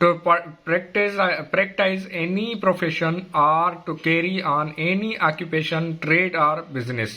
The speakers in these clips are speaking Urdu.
to practice any profession or to carry on any occupation, trade or business,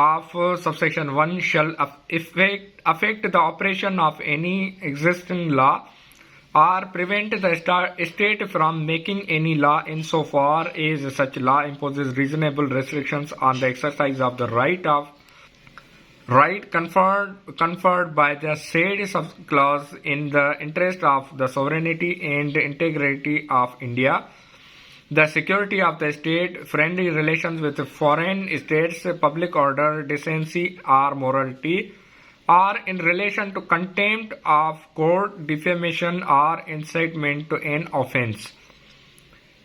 of subsection 1 shall affect the operation of any existing law or prevent the state from making any law insofar as such law imposes reasonable restrictions on the exercise of the right conferred by the said subclause in the interest of the sovereignty and integrity of India, the security of the state, friendly relations with foreign states, public order, decency or morality, or in relation to contempt of court, defamation or incitement to an offense।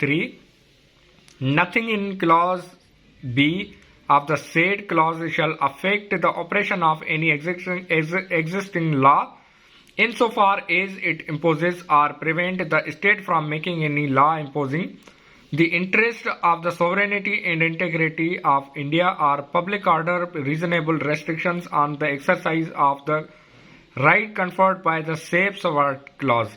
3, nothing in clause B of the said clause shall affect the operation of any existing law insofar as it imposes or prevent the state from making any law imposing the interest of the sovereignty and integrity of India or public order, reasonable restrictions on the exercise of the right conferred by the said clause।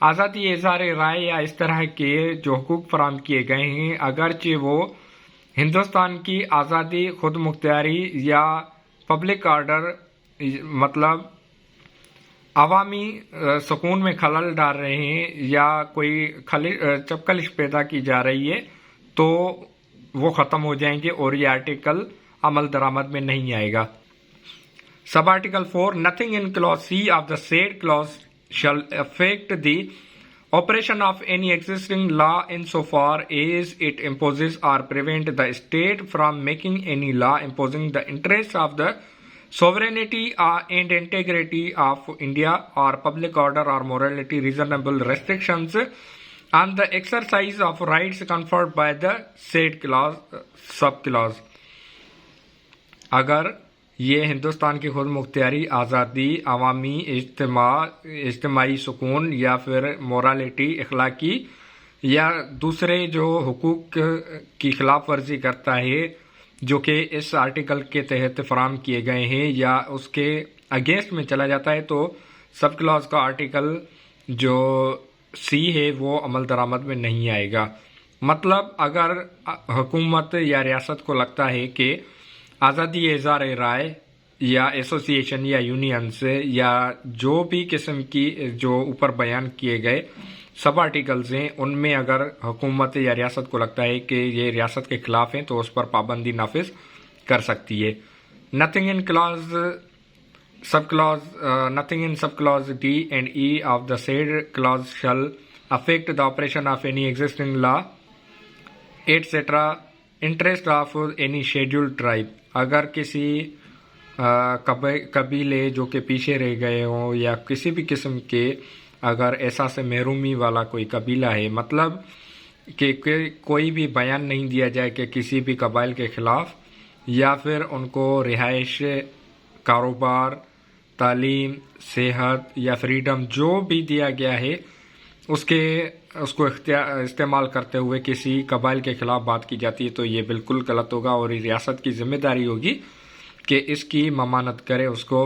آزادی اظہار رائے یا اس طرح کے جو حقوق فراہم کیے گئے ہیں اگرچہ وہ ہندوستان کی آزادی، خود مختاری یا پبلک آرڈر مطلب عوامی سکون میں خلل ڈال رہے ہیں یا کوئی چپکلش پیدا کی جا رہی ہے تو وہ ختم ہو جائیں گے اور یہ آرٹیکل عمل درآمد میں نہیں آئے گا۔ Sub article 4 Nothing in clause C of the said clause shall affect the operation of any existing law insofar as it imposes or prevent the state from making any law imposing the interests of the sovereignty and integrity of India or public order or morality reasonable restrictions on the exercise of rights conferred by the said clause sub-clause۔ اگر یہ ہندوستان کی خود مختاری، آزادی، عوامی اجتماعی سکون یا پھر مورالٹی، اخلاقی یا دوسرے جو حقوق کی خلاف ورزی کرتا ہے جو کہ اس آرٹیکل کے تحت فراہم کیے گئے ہیں یا اس کے اگینسٹ میں چلا جاتا ہے تو سب کلاز کا آرٹیکل جو سی ہے وہ عمل درآمد میں نہیں آئے گا۔ مطلب اگر حکومت یا ریاست کو لگتا ہے کہ آزادی اظہار رائے یا ایسوسیشن یا یونینز یا جو بھی قسم کی جو اوپر بیان کیے گئے سب آرٹیکلز ہیں ان میں اگر حکومت یا ریاست کو لگتا ہے کہ یہ ریاست کے خلاف ہیں تو اس پر پابندی نافذ کر سکتی ہے۔ Nothing in sub clause D and E of the said clause shall affect the operation of any existing law etc. interest of any scheduled tribe۔ اگر کسی قبیلے جو کہ پیچھے رہ گئے ہوں یا کسی بھی قسم کے اگر احساس محرومی والا کوئی قبیلہ ہے، مطلب کہ کوئی بھی بیان نہیں دیا جائے کہ کسی بھی قبائل کے خلاف یا پھر ان کو رہائش، کاروبار، تعلیم، صحت یا فریڈم جو بھی دیا گیا ہے اس کو استعمال کرتے ہوئے کسی قبائل کے خلاف بات کی جاتی ہے تو یہ بالکل غلط ہوگا اور ریاست کی ذمہ داری ہوگی کہ اس کی ممانعت کرے، اس کو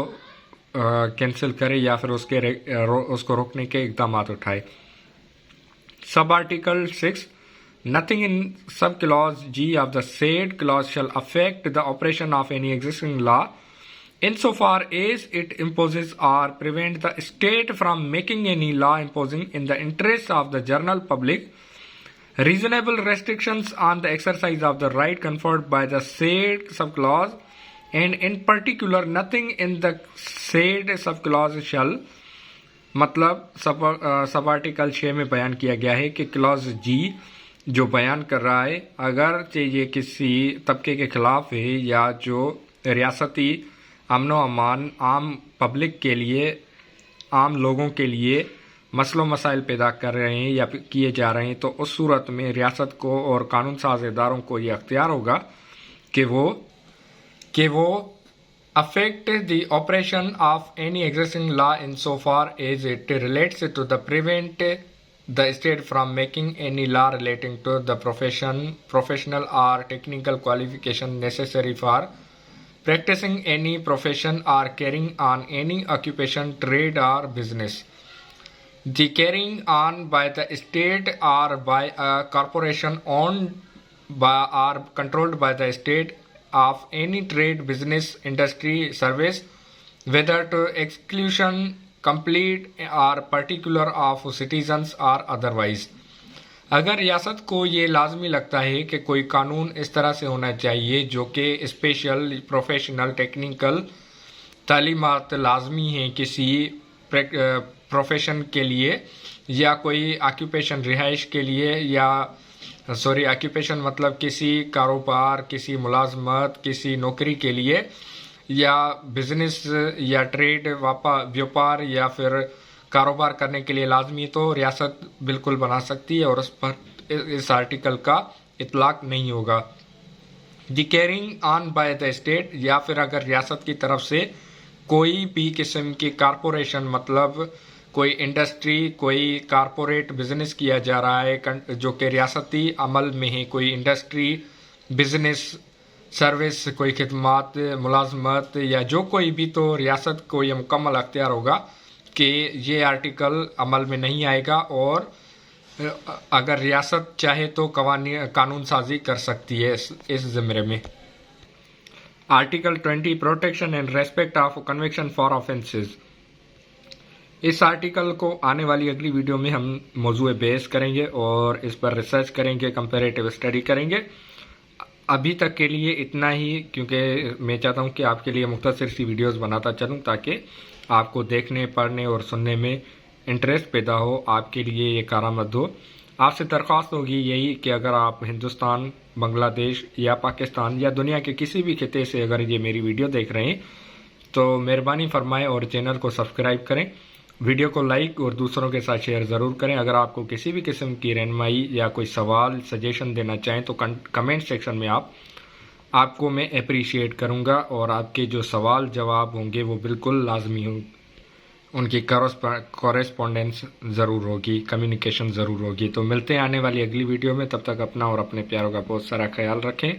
کینسل کرے یا پھر اس کو روکنے کے اقدامات اٹھائے۔ Sub article 6 Nothing in sub clause G of the said clause shall affect the operation of any existing law insofar as it imposes or prevent the state from making any law imposing in the interest of the general public reasonable restrictions on the exercise of the right conferred by the said subclause, and in particular nothing in the said subclause shall مطلب سب آرٹیکل 6 میں بیان کیا گیا ہے کہ کلاز جی جو بیان کر رہا ہے اگرچہ یہ کسی طبقے کے خلاف ہے یا جو ریاستی امن و امان عام پبلک کے لیے، عام لوگوں کے لیے مسئلہ و مسائل پیدا کر رہے ہیں یا کیے جا رہے ہیں تو اس صورت میں ریاست کو اور قانون ساز اداروں کو یہ اختیار ہوگا کہ وہ affect the operation of any existing law insofar as it relates to the prevent the state from making any law relating to the professional or technical qualification necessary for practicing any profession or carrying on any occupation, trade or business. The carrying on by the state or by a corporation owned by or controlled by the state of any trade, business, industry, service, whether to exclusion complete or particular of citizens or otherwise۔ اگر ریاست کو یہ لازمی لگتا ہے کہ کوئی قانون اس طرح سے ہونا چاہیے جو کہ اسپیشل، پروفیشنل، ٹیکنیکل تعلیمات لازمی ہیں کسی پروفیشن کے لیے یا کوئی آکیوپیشن رہائش کے لیے یا آکیوپیشن مطلب کسی کاروبار، کسی ملازمت، کسی نوکری کے لیے یا بزنس یا ٹریڈ ویاپار یا پھر کاروبار کرنے کے لیے لازمی تو ریاست بالکل بنا سکتی ہے اور اس پر اس آرٹیکل کا اطلاق نہیں ہوگا۔ The carrying on by the state یا پھر اگر ریاست کی طرف سے کوئی بھی قسم کی کارپوریشن مطلب کوئی انڈسٹری، کوئی کارپوریٹ بزنس کیا جا رہا ہے جو کہ ریاستی عمل میں ہے، کوئی انڈسٹری، بزنس، سروس، کوئی خدمات، ملازمت یا جو کوئی بھی، تو ریاست کو یہ مکمل اختیار ہوگا کہ یہ آرٹیکل عمل میں نہیں آئے گا اور اگر ریاست چاہے تو قانون سازی کر سکتی ہے اس زمرے میں۔ Article 20 protection and respect of conviction for offences. اس آرٹیکل کو آنے والی اگلی ویڈیو میں ہم موضوع بحث کریں گے اور اس پر ریسرچ کریں گے، کمپیریٹیو اسٹڈی کریں گے۔ ابھی تک کے لیے اتنا ہی، کیونکہ میں چاہتا ہوں کہ آپ کے لیے مختصر سی ویڈیوز بناتا چلوں تاکہ آپ کو دیکھنے، پڑھنے اور سننے میں انٹرسٹ پیدا ہو، آپ کے لیے یہ کارآمد ہو۔ آپ سے درخواست ہوگی یہی کہ اگر آپ ہندوستان، بنگلہ دیش یا پاکستان یا دنیا کے کسی بھی خطے سے اگر یہ میری ویڈیو دیکھ رہے ہیں تو مہربانی فرمائیں اور چینل کو سبسکرائب کریں، ویڈیو کو لائک اور دوسروں کے ساتھ شیئر ضرور کریں۔ اگر آپ کو کسی بھی قسم کی رہنمائی یا کوئی سوال، سجیشن دینا چاہیں تو کمنٹ سیکشن میں آپ کو میں اپریشیٹ کروں گا اور آپ کے جو سوال جواب ہوں گے وہ بالکل لازمی ہوں، ان کی کورسپونڈنس ضرور ہوگی، کمیونیکیشن ضرور ہوگی۔ تو ملتے ہیں آنے والی اگلی ویڈیو میں، تب تک اپنا اور اپنے پیاروں کا بہت سارا خیال رکھیں،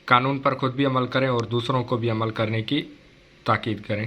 قانون پر خود بھی عمل کریں اور دوسروں کو بھی عمل کرنے کی تاکید کریں۔